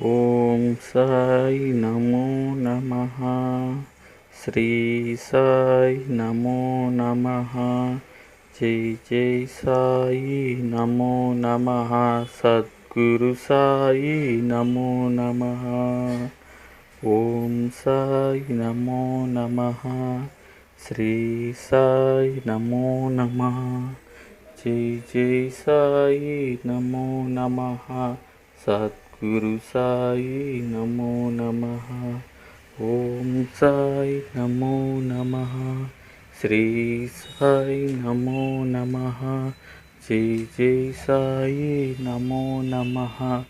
ఓం సాయి నమో నమః. శ్రీ సాయి నమో నమః. జై జై సాయి నమో నమః. సద్గురు సాయి నమో నమః. ఓం సాయి నమో నమః. శ్రీ సాయి నమో నమః. జై జై సాయి నమో నమః. సద్గురు సాయి నమో నమః. ఓం సాయి నమో నమః. శ్రీ సాయి నమో నమః. జై జై సాయి నమో నమః.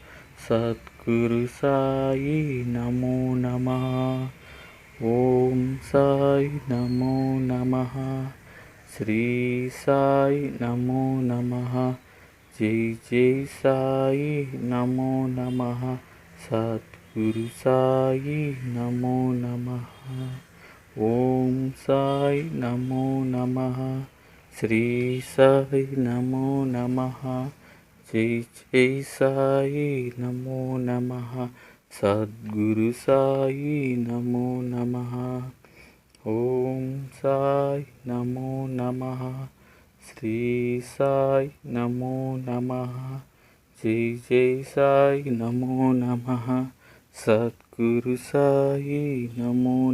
సద్గురు సాయి నమో నమః. ఓం సాయి నమో నమః. శ్రీ సాయి నమో నమః. జై జై సాయి నమో నమః. సద్గురు సాయి నమో నమః. ఓం సాయి నమో నమః. శ్రీ సాయి నమో నమః. జై జై సాయి నమో నమః. సద్గురు సాయి నమో నమః. ఓం సాయి నమో నమః. శ్రీ సాయి నమో నమః. జై జై సాయి నమో నమః. సద్గురు సాయి నమో